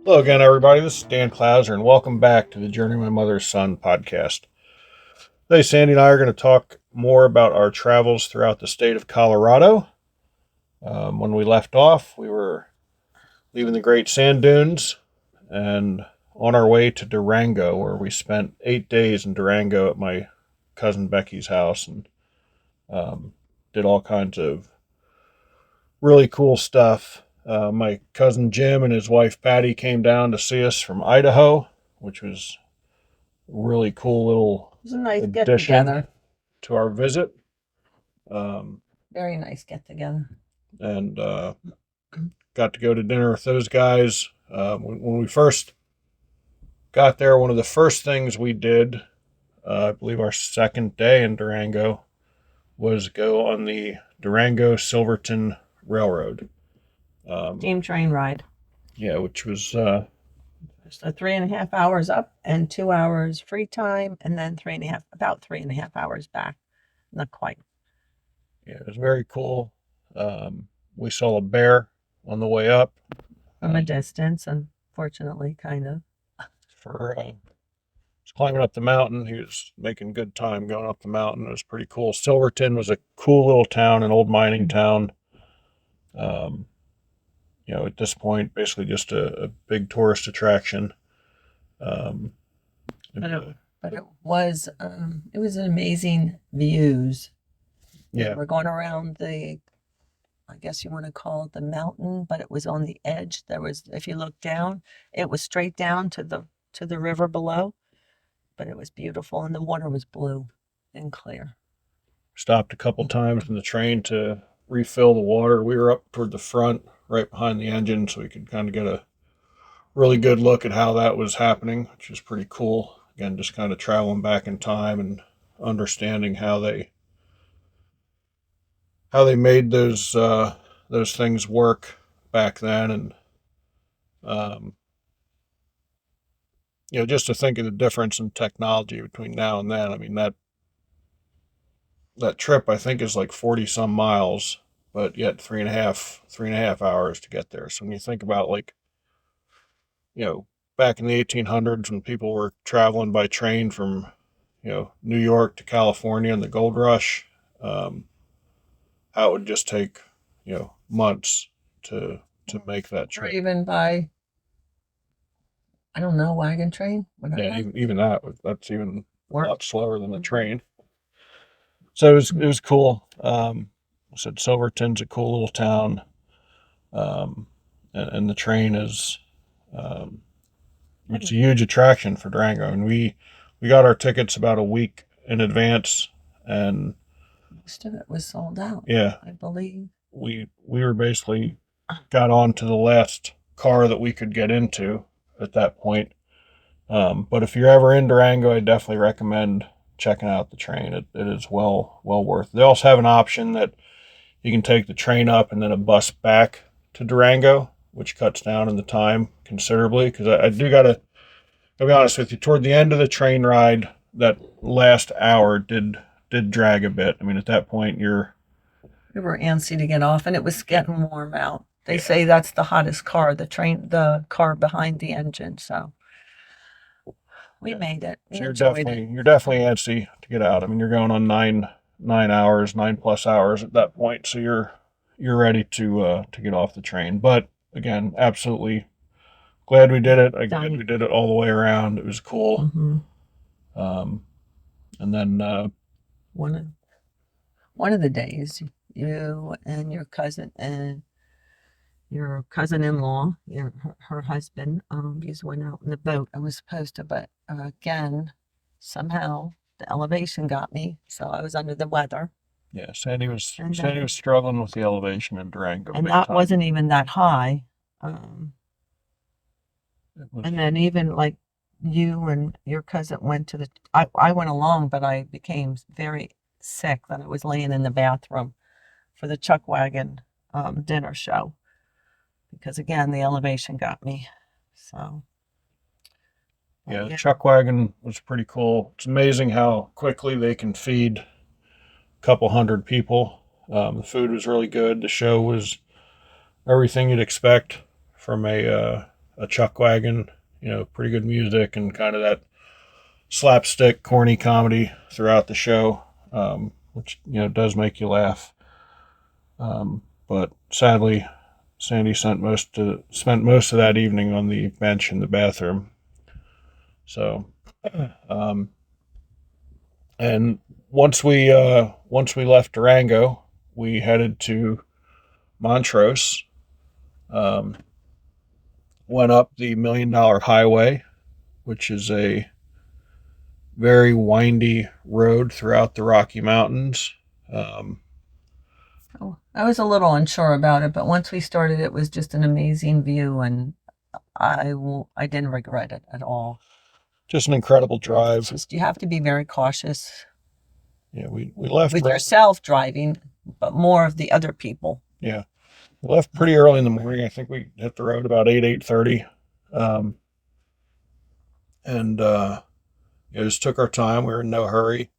Hello again, everybody. This is Dan Clouser, and welcome back to the Journey of My Mother's Son podcast. Today, Sandy and I are going to talk more about our travels throughout the state of Colorado. When we left off, we were leaving the Great Sand Dunes and on our way to Durango, where we spent 8 days in Durango at my cousin Becky's house and did all kinds of really cool stuff. My cousin Jim and his wife Patty came down to see us from Idaho, which was a really cool little It was a nice get addition together. to our visit. Um, Very nice get together. and got to go to dinner with those guys. When we first got there, one of the first things we did, I believe our second day in Durango, was go on the Durango-Silverton Railroad. Steam train ride. Yeah, which was So 3.5 hours up and 2 hours free time, and then about 3.5 hours back. Not quite. Yeah, it was very cool. We saw a bear on the way up. From a distance, unfortunately, kind of. For climbing up the mountain, he was making good time going up the mountain. It was pretty cool. Silverton was a cool little town, an old mining town. At this point, basically just a big tourist attraction. But it was amazing views. Yeah. We're going around I guess you want to call it the mountain, but it was on the edge. If you look down, it was straight down to the river below, but it was beautiful, and the water was blue and clear. Stopped a couple times in the train to refill the water. We were up toward the front, right behind the engine, so we could kind of get a really good look at how that was happening, which is pretty cool. Again, just kind of traveling back in time and understanding how they made those things work back then, and just to think of the difference in technology between now and then. I mean, that trip I think is like 40 some miles, but yet three and a half hours to get there. So when you think about, like, back in the 1800s when people were traveling by train from New York to California in the gold rush, how it would just take months to make that Or trip. even by, I don't know, wagon train, whatever. Yeah, even that's even a lot slower than the Mhm. train. So it was cool. I said Silverton's a cool little town, and the train is it's a huge attraction for Durango. And we got our tickets about a week in advance, and Most of it was sold out. yeah, I believe. we were basically got on to the last car that we could get into at that point. But if you're ever in Durango, I definitely recommend checking out the train. It is well worth it. They also have an option that you can take the train up and then a bus back to Durango, which cuts down in the time considerably. Because I do gotta be honest with you, toward the end of the train ride, that last hour did drag a bit. I mean, at that point, We were antsy to get off, and it was getting warm out. They say that's the hottest car, the car behind the engine. So we made it. We so enjoyed it. you're definitely antsy to get out. I mean, you're going on 9+ hours at that point, so you're ready to get off the train. But again, absolutely glad we did it. I'm glad we did it all the way around. It was cool. Mm-hmm. And then one of the days, you and your cousin-in-law, her husband, you went out in the boat. I was supposed to, but again, somehow the elevation got me, so I was under the weather. yeah, Sandy was struggling with the elevation in Durango, and that wasn't even that high. And then even like you and your cousin went to I went along, but I became very sick that I was laying in the bathroom for the Chuck Wagon dinner show, because again the elevation got me. So yeah, the Chuck Wagon was pretty cool. It's amazing how quickly they can feed a couple hundred people. The food was really good. The show was everything you'd expect from a a chuck wagon. Pretty good music and kind of that slapstick, corny comedy throughout the show, which does make you laugh. But sadly, Sandy spent most of that evening on the bench in the bathroom. So, and once we left Durango, we headed to Montrose. Went up the $1 Million Highway, which is a very windy road throughout the Rocky Mountains. I was a little unsure about it, but once we started, it was just an amazing view, and I didn't regret it at all. Just an incredible drive. It's just you have to be very cautious. Yeah, we left with yourself driving, but more of the other people. Yeah, we left pretty early in the morning. I think we hit the road about 8:30, and just took our time. We were in no hurry.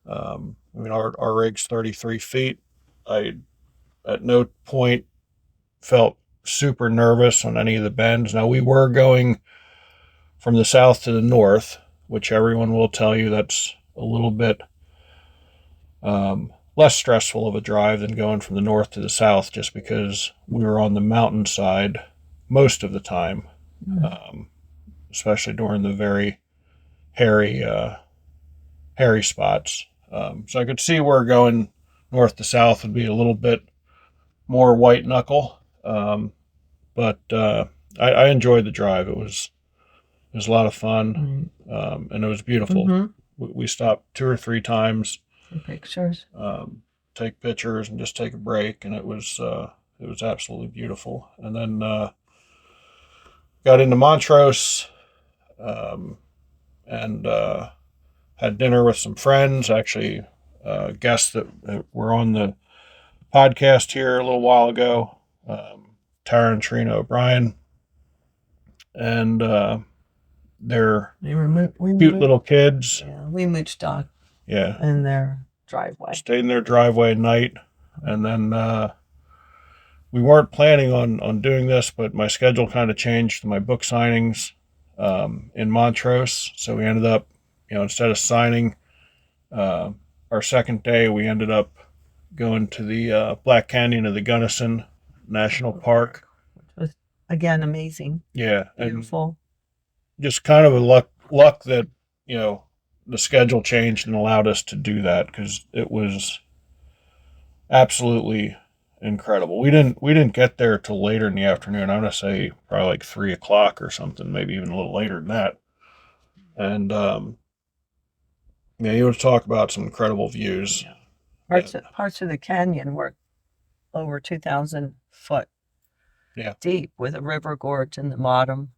Our rig's 33 feet. I at no point felt super nervous on any of the bends. Now, we were going from the south to the north, which everyone will tell you that's a little bit less stressful of a drive than going from the north to the south, just because we were on the mountainside most of the time, especially during the very hairy spots. So I could see where going north to south would be a little bit more white knuckle, but I enjoyed the drive. It was a lot of fun, and it was beautiful. Mm-hmm. We stopped 2 or 3 times. Some pictures. Take pictures and just take a break, and it was absolutely beautiful. And then got into Montrose, and had dinner with some friends, actually guests that were on the podcast here a little while ago, Tara and Trina O'Brien, and they're cute little kids. Yeah, we mooched off. Yeah, in their driveway. Stayed in their driveway at night, and then we weren't planning on doing this, but my schedule kind of changed to my book signings in Montrose. So we ended up, instead of signing our second day, we ended up going to the Black Canyon of the Gunnison National Park, which was again amazing. Yeah, beautiful. And just kind of a luck that the schedule changed and allowed us to do that, because it was absolutely incredible. We didn't get there till later in the afternoon. I'm gonna say probably like 3 o'clock or something, maybe even a little later than that. And you want to talk about some incredible views. Parts of the canyon were over 2,000 foot deep, with a river gorge in the bottom.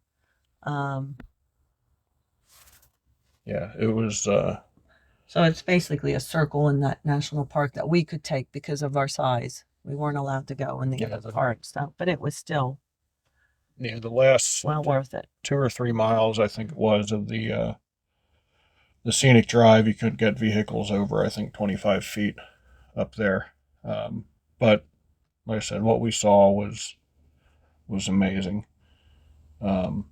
It was. So it's basically a circle in that national park that we could take because of our size. We weren't allowed to go in the other parts, but it was still. Yeah, the last well worth it. 2 or 3 miles, I think it was, of the scenic drive, you could get vehicles over, I think, 25 feet up there. But like I said, what we saw was amazing. And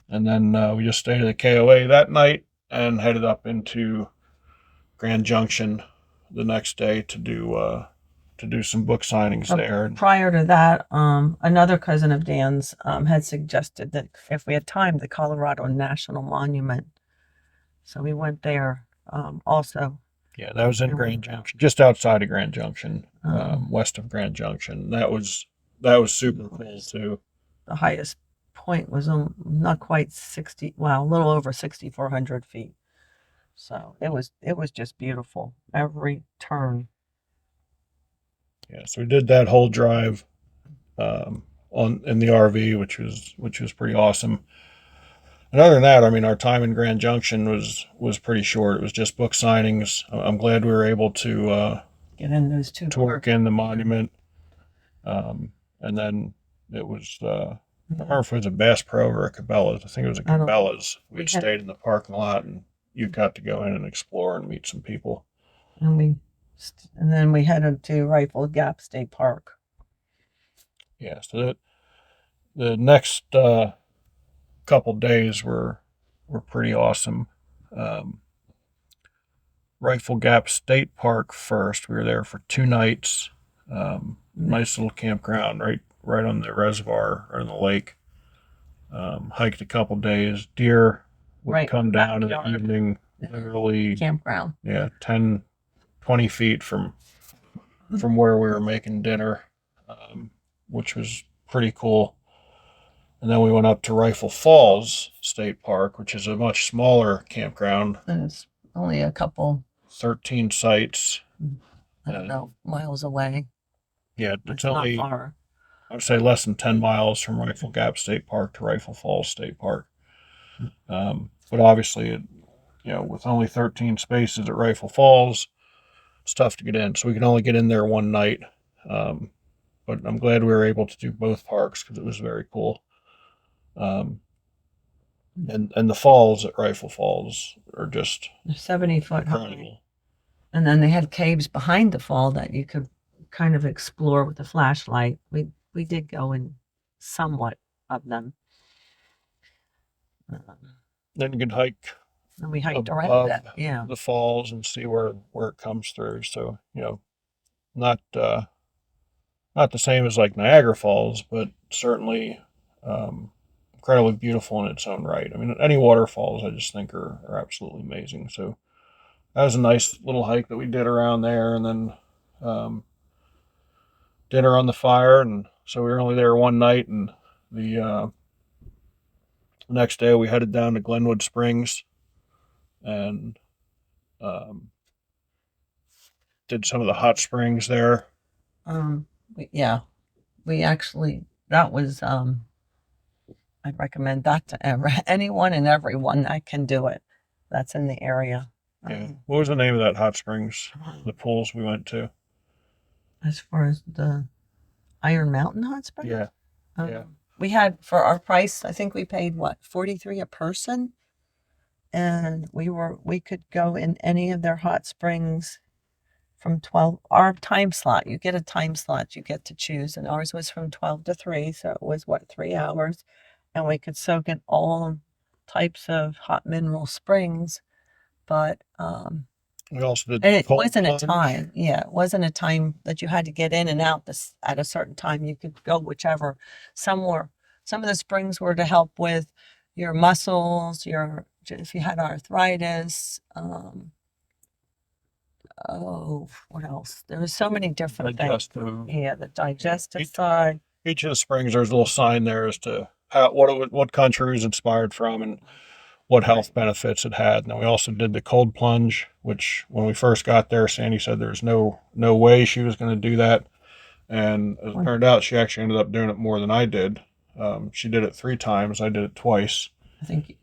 then we just stayed at the KOA that night and headed up into Grand Junction the next day to do some book signings there. Prior to that, another cousin of Dan's had suggested that if we had time, the Colorado National Monument. So we went there also. Yeah, that was in Grand Junction, just outside of Grand Junction, west of Grand Junction. That was super cool too. The highest point was not quite 60, well, a little over 6,400 feet. So it was just beautiful, every turn. Yeah, so we did that whole drive in the RV, which was pretty awesome. And other than that, our time in Grand Junction was pretty short. It was just book signings. I'm glad we were able to get in those two to work in the monument. And then it was I don't remember if it was a Bass Pro or a Cabela's. I think it was a Cabela's. We stayed in the parking lot, and you got to go in and explore and meet some people. And then we headed to Rifle Gap State Park. Yeah, so The next couple days were pretty awesome. Um, Rifle Gap State Park first. We were there for 2 nights. Nice little campground right on the reservoir, right on the lake. Hiked a couple days. Deer would Right come down in the backyard evening, literally, campground. 10, 20 feet from where we were making dinner, which was pretty cool. And then we went up to Rifle Falls State Park, which is a much smaller campground, And it's only a couple, 13 sites. I don't know, miles away. Yeah, It's it's not only, far. I would say, less than 10 miles from Rifle Gap State Park to Rifle Falls State Park. But obviously, with only 13 spaces at Rifle Falls, it's tough to get in. So we could only get in there one night. Um, but I'm glad we were able to do both parks because it was very cool. And the falls at Rifle Falls are just They're 70-foot high. incredible. And then they had caves behind the fall that you could kind of explore with a flashlight. We did go in somewhat of them. Then you can hike And we hiked around above it. Yeah. the falls and see where it comes through. So not not the same as like Niagara Falls, but certainly incredibly beautiful in its own right. I mean, any waterfalls I just think are absolutely amazing. So that was a nice little hike that we did around there, and then dinner on the fire. And so we were only there one night, and the next day we headed down to Glenwood Springs and um, did some of the hot springs there. Yeah, we actually, that was, I recommend that to anyone and everyone that can do it. That's in the area. Yeah. What was the name of that hot springs? The pools we went to. As far as the Iron Mountain Hot Spring? Yeah. Yeah. We had, for our price, I think we paid what, 43 a person? And we could go in any of their hot springs from 12, our time slot. You get a time slot you get to choose, and ours was from 12 to 3, so it was 3 hours, and we could soak in all types of hot mineral springs. But We also did and it cold wasn't a plunge. time, yeah, it wasn't a time that you had to get in and out this at a certain time. You could go whichever. Some of the springs were to help with your muscles, if you had arthritis. What else? There was so many different things. Digestive. Yeah, the digestive side. Each of the springs, there's a little sign there as to what country it was inspired from and what health benefits it had. And then we also did the cold plunge, which when we first got there, Sandy said there's no way she was going to do that. And as it turned out, she actually ended up doing it more than I did. She did it 3 times. I did it twice. I think.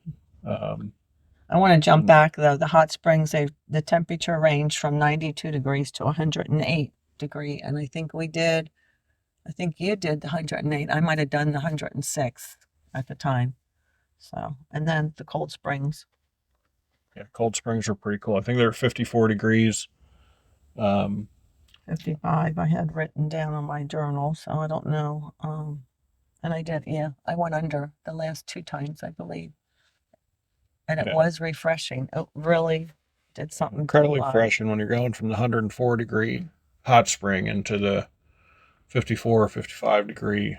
I want to jump back though. The hot springs, the temperature ranged from 92 degrees to 108 degree, and I think you did the 108. I might have done the 106 at the time. So, and then the cold springs. Yeah, cold springs are pretty cool. I think they're 54 degrees. 55 I had written down on my journal, so I don't know. And I did, yeah. I went under the last 2 times, I believe. And it was refreshing. It really did something incredibly refreshing when you're going from the 104 degree hot spring into the 54 or 55 degree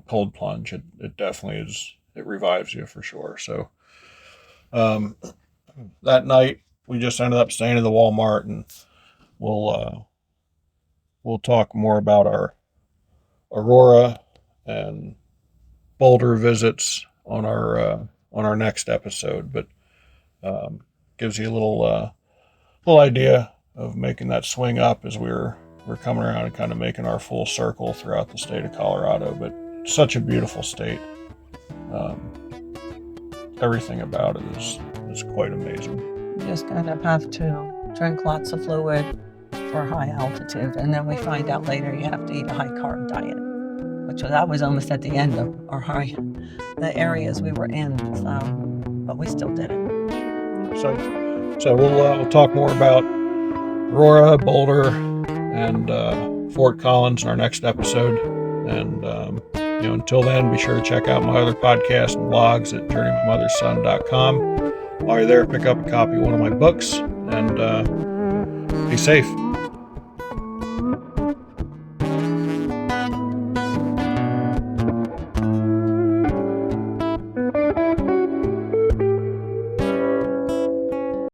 cold plunge. It definitely is. It revives you for sure. So that night we just ended up staying at the Walmart, and we'll talk more about our Aurora and Boulder visits on our next episode. But gives you a little idea of making that swing up as we're coming around and kind of making our full circle throughout the state of Colorado. But such a beautiful state. Everything about it is quite amazing. You just kind of have to drink lots of fluid for high altitude, and then we find out later you have to eat a high carb diet, which that was almost at the end of the areas we were in. So, but we still did it. So we'll talk more about Aurora, Boulder, and Fort Collins in our next episode. And Until then, be sure to check out my other podcasts and blogs at journeymymotherson.com. While you're there, pick up a copy of one of my books and be safe.